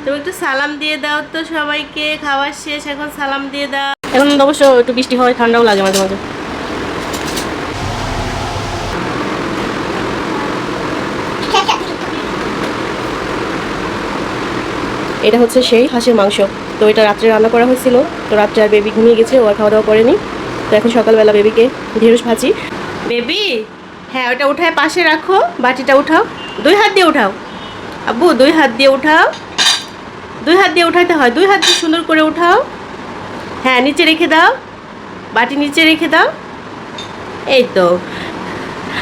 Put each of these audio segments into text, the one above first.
তুমি একটু সালাম দিয়ে দাও তো সবাইকে। খাওয়া শেষ, এখন সালাম দিয়ে দাও। এখন অবশ্য একটু বৃষ্টি হয়, ঠান্ডাও লাগে মাঝে মাঝে। এটা হচ্ছে সেই হাঁসের মাংস। তো এটা রাত্রে রান্না করা হয়েছিল। তো রাত্রে আর বেবি ঘুমিয়ে গেছে, ও আর খাওয়া দাওয়া করেনি। তো এখন সকালবেলা বেবিকে ঢেঁড়স ভাজি। বেবি, হ্যাঁ ওটা উঠায় পাশে রাখো, বাটিটা উঠাও, 2 হাত দিয়ে উঠাও। আব্বু 2 হাত দিয়ে উঠাও, 2 হাত দিয়ে উঠাইতে হয়, 2 হাত দিয়ে সুন্দর করে উঠাও। হ্যাঁ নিচে রেখে দাও, বাটি নিচে রেখে দাও। এই তো,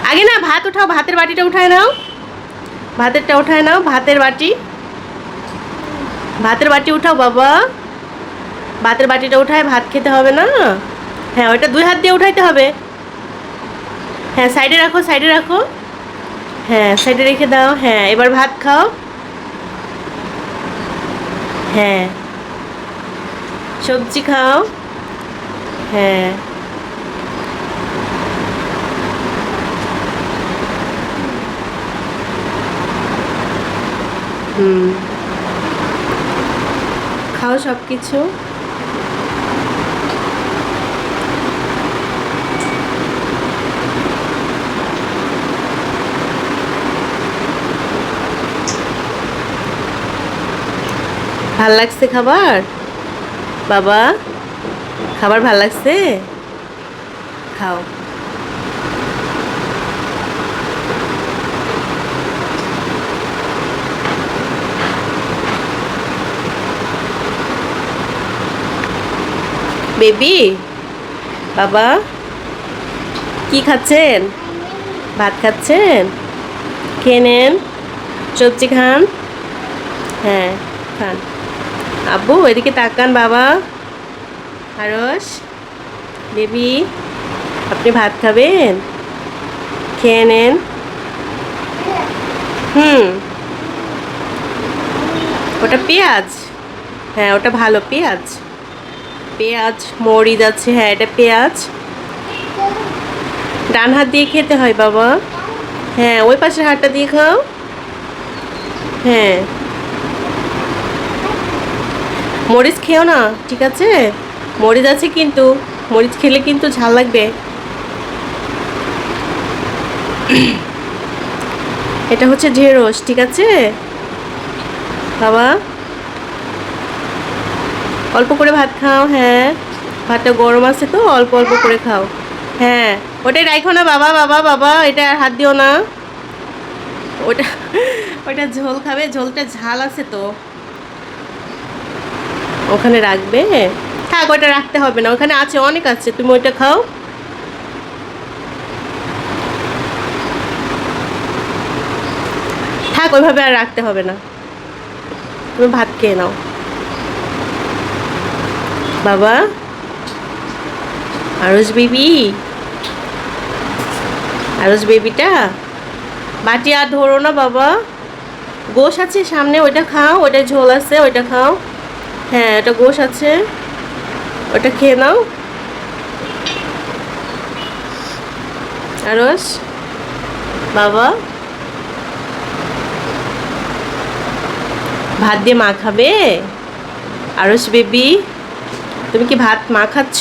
আগে না ভাত উঠাও, ভাতের বাটিটা উঠায় নাও, ভাতেরটা উঠায় নাও, ভাতের বাটি, ভাতের বাটি উঠাও বাবা। ভাতের বাটিটা উঠায় ভাত খেতে হবে না। হ্যাঁ ওইটা 2 হাত দিয়ে উঠাইতে হবে। হ্যাঁ সাইডে রাখো, সাইডে রাখো। হ্যাঁ সাইডে রেখে দাও। হ্যাঁ এবার ভাত খাও। হ্যাঁ সবজি খাও। হ্যাঁ হুম, খাও সব কিছু। ভাল লাগছে খাবার বাবা? খাবার ভাল লাগছে? খাও। বেবি, বাবা কি খাচ্ছেন? ভাত খাচ্ছেন? খেয়ে নেন, সবজি খান। হ্যাঁ খান। আব্বু এদিকে তাকান বাবা। আরস, বেবি আপনি ভাত খাবেন? খেয়ে নেন। হুম, ওটা পেঁয়াজ। হ্যাঁ ওটা ভালো পেঁয়াজ, পেঁয়াজ মরিচ আছে। হ্যাঁ এটা পেঁয়াজ। ডান হাত দিয়ে খেতে হয় বাবা। হ্যাঁ ওই পাশের হাতটা দিয়ে খাও। হ্যাঁ মরিচ খেও না, ঠিক আছে? মরিচ আছে কিন্তু, মরিচ খেলে কিন্তু ঝাল লাগবে। এটা হচ্ছে ঢেঁড়স, ঠিক আছে বাবা? অল্প করে ভাত খাও। হ্যাঁ ভাতটা গরম আছে তো, অল্প অল্প করে খাও। হ্যাঁ ওটাই রাখো না বাবা, বাবা বাবা, এটা আর হাত দিও না। ওটা ওটা ঝোল খাবে, ঝোলটা ঝাল আছে তো, ওখানে রাখবে। থাক ওটা রাখতে হবে না, ওখানে আছে, অনেক আছে, তুমি ওইটা খাও। থাক ওইভাবে আর রাখতে হবে না, তুমি ভাত খেয়ে নাও বাবা। আরস বেবি, আরস বেবিটা, বাটি আর ধরো না বাবা। গোশ আছে সামনে, ওইটা খাও, ওইটা ঝোল আছে, ওইটা খাও। হ্যাঁ ওটা গোশ আছে, ওটা খেয়ে নাও। আরস বাবা, ভাত দিয়ে মা খাবে? আরস বেবি, তুমি কি ভাত মা খাচ্ছ?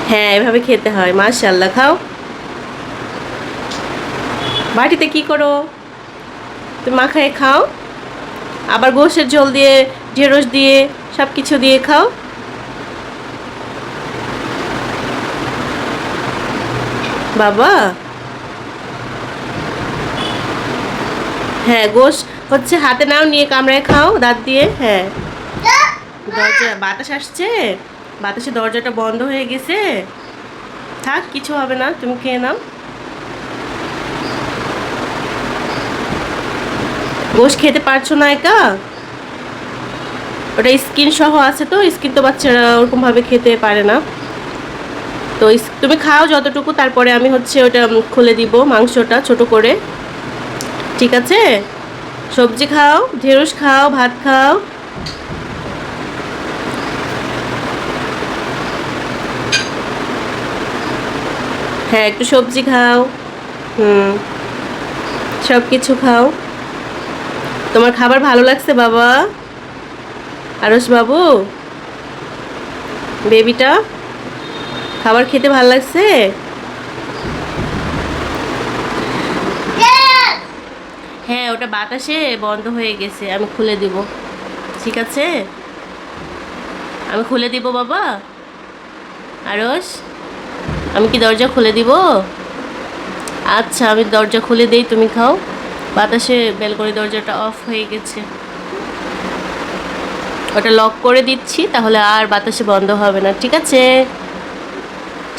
হ্যাঁ এভাবে খেতে হয়, মাশাআল্লাহ। খাও। বাটিতে কি করো? তুমি মাখায় খাও, আবার গোশের ঝোল দিয়ে, ঢেঁড়স দিয়ে, সব কিছু দিয়ে খাও বাবা। হ্যাঁ গোশ হচ্ছে হাতে নাও, নিয়ে কামড়ায় খাও দাঁত দিয়ে। হ্যাঁ দরজা বাতাস আসছে, বাতাসে দরজাটা বন্ধ হয়ে গেছে। থাক কিছু হবে না, তুমি খেয়ে নাও। গোশ খেতে পারছো না একা? ওটা স্কিন সহ আছে তো, স্কিন তো বাচ্চারা ওরকমভাবে খেতে পারে না। তো তুমি খাও যতটুকু, তারপরে আমি হচ্ছে ওটা খুলে দিব মাংসটা ছোট করে, ঠিক আছে? সবজি খাও, ঢেঁড়স খাও, ভাত খাও। হ্যাঁ একটু সবজি খাও। হুম, সব কিছু খাও। তোমার খাবার ভালো লাগছে বাবা? আরস বাবু, বেবিটা খাবার খেতে ভালো লাগছে? হ্যাঁ, ওটা বাতাসে বন্ধ হয়ে গেছে, আমি খুলে দিব। ঠিক আছে, আমি খুলে দিব বাবা। আরস, আমি কি দরজা খুলে দিব? আচ্ছা, আমি দরজা খুলে দেই, তুমি খাও। বাতাসে বেলকনি দরজাটা অফ হয়ে গেছে, ওটা লক করে দিচ্ছি, তাহলে আর বাতাসে বন্ধ হবে না। ঠিক আছে,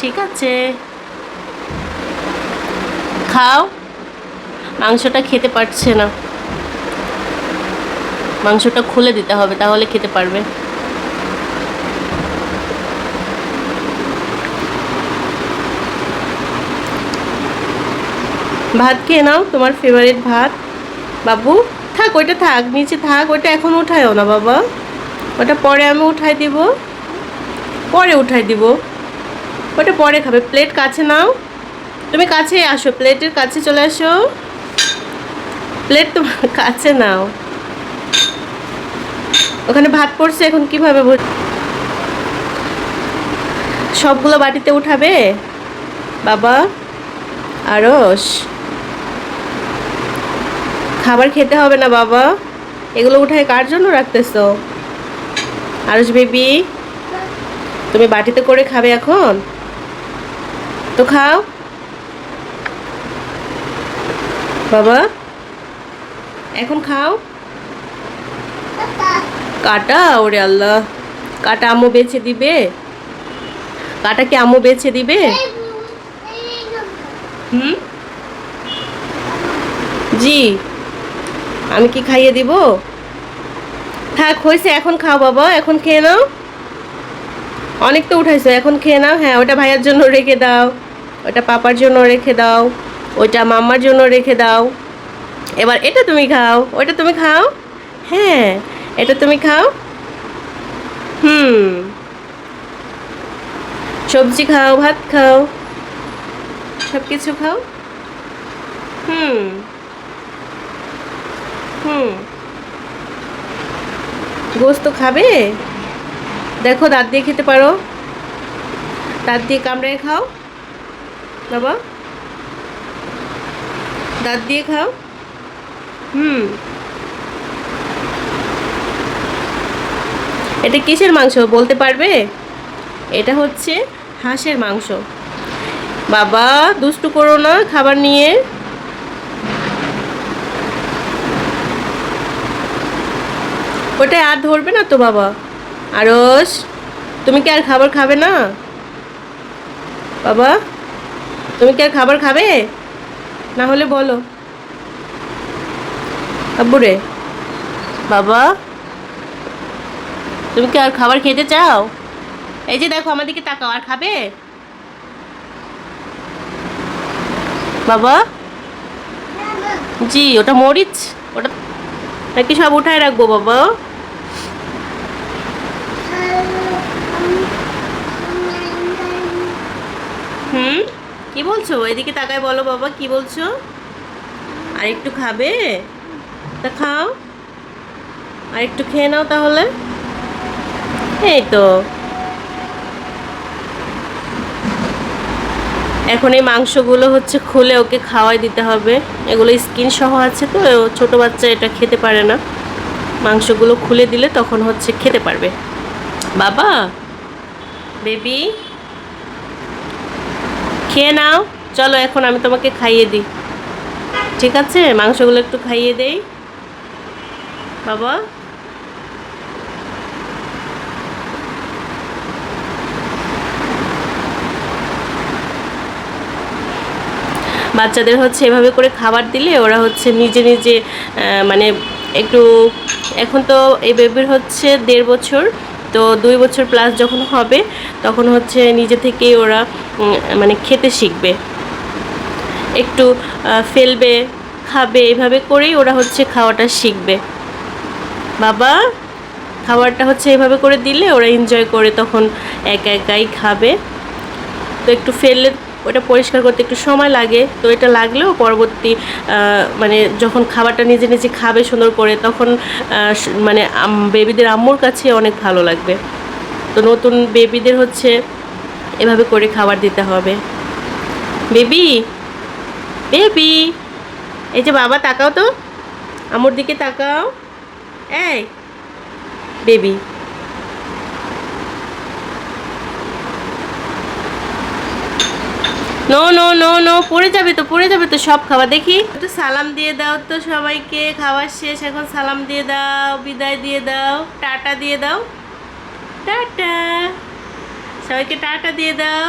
ঠিক আছে, খাও। মাংসটা খেতে পারছে না, মাংসটা খুলে দিতে হবে, তাহলে খেতে পারবে। ভাত খেয়ে নাও, তোমার ফেভারিট ভাত। বাবু থাক, ওইটা থাক, নিচে থাক, ওইটা এখন উঠায়ও না বাবা, ওটা পরে আমি উঠাই দিব, পরে উঠাই দিব, ওটা পরে খাবে। প্লেট কাছে নাও, তুমি কাছে আসো, প্লেটের কাছে চলে আসো, প্লেট তোমার কাছে নাও। ওখানে ভাত পড়ছে, এখন কিভাবে সবগুলো বাটিতে উঠাবে বাবা? আরস, খাবার খেতে হবে না বাবা, এগুলো উঠায় কার জন্য রাখতেছো? আরস বেবি, তুমি বাটিতে করে খাবে এখন, তো খাও বাবা, এখন খাও। কাটা, ওরে আল্লাহ, কাটা আম্মু বেছে দিবে? কাটা কি আম্মু বেছে দিবে? হুম, জি, আমি কি খাইয়ে দিব? থাক, হয়েছে, এখন খাও বাবা, এখন খেয়ে নাও, অনেক তো উঠাইছো, এখন খেয়ে নাও। হ্যাঁ, ওটা ভাইয়ার জন্য রেখে দাও, ওটা পাপার জন্য রেখে দাও, ওইটা মাম্মার জন্য রেখে দাও। এবার এটা তুমি খাও, ওইটা তুমি খাও। হ্যাঁ, এটা তুমি খাও। হুম, সবজি খাও, ভাত খাও, সব কিছু খাও। হুম, হুম, গোস্ত খাবে? দেখো, দাঁত দিয়ে খেতে পারো, দাঁত দিয়ে কামড়ে খাও বাবা, দাঁত দিয়ে খাও। হুম, এটা কিসের মাংস বলতে পারবে? এটা হচ্ছে হাঁসের মাংস। বাবা দুষ্টু করো না খাবার নিয়ে। ওটাই আর ধরবে না তো বাবা। আরস, তুমি কি আর খাবার খাবে না বাবা? তুমি কি আর খাবার খাবে? না হলে বলো আব্বুরে। বাবা, তুমি কি আর খাবার খেতে চাও? এই যে দেখো, আমার দিকে তাকাও, আর খাবে বাবা? জি, ওটা মরিচ, ওটা নাকি সব উঠায় রাখবো বাবা? হুম, কি বলছো? এদিকে তাকায় বলো বাবা, কি বলছো? আর একটু খাবে? তা খাও, আর একটু খেয়ে নাও তাহলে। এই তো, এখন এই মাংসগুলো হচ্ছে খুলে ওকে খাওয়াই দিতে হবে। এগুলো স্কিন সহ আছে, তো ছোট বাচ্চা এটা খেতে পারে না। মাংসগুলো খুলে দিলে তখন হচ্ছে খেতে পারবে। বাবা, বেবি, খেয়ে নাও, চলো এখন আমি তোমাকে খাইয়ে দিই। ঠিক আছে, মাংসগুলো একটু খাইয়ে দেই বাবা। বাচ্চাদের হচ্ছে এভাবে করে খাবার দিলে ওরা হচ্ছে নিজে নিজে মানে একটু, এখন তো এই বেবির হচ্ছে 1.5 বছর, তো 2 বছর প্লাস যখন হবে তখন হচ্ছে নিজে থেকেই ওরা মানে খেতে শিখবে, একটু ফেলবে, খাবে, এভাবে করেই ওরা হচ্ছে খাওয়াটা শিখবে বাবা। খাবারটা হচ্ছে এভাবে করে দিলে ওরা এনজয় করে তখন একা একাই খাবে। তো একটু ফেললে ওটা পরিষ্কার করতে একটু সময় লাগে, তো এটা লাগলেও পরবর্তী মানে যখন খাবারটা নিজে নিজে খাবে সুন্দর করে, তখন মানে বেবিদের আম্মুর কাছে অনেক ভালো লাগবে। তো নতুন বেবিদের হচ্ছে এভাবে করে খাবার দিতে হবে। বেবি, বেবি, এই যে বাবা, তাকাও তো, আম্মুর দিকে তাকাও। এই baby, no no no no, পড়ে যাবে তো, পড়ে যাবে তো সব খাবার। দেখি একটু সালাম দিয়ে দাও তো সবাইকে, খাওয়া শেষ, এখন সালাম দিয়ে দাও, বিদায় দিয়ে দাও, টাটা দিয়ে দাও, টাটা, সবাইকে টাটা দিয়ে দাও।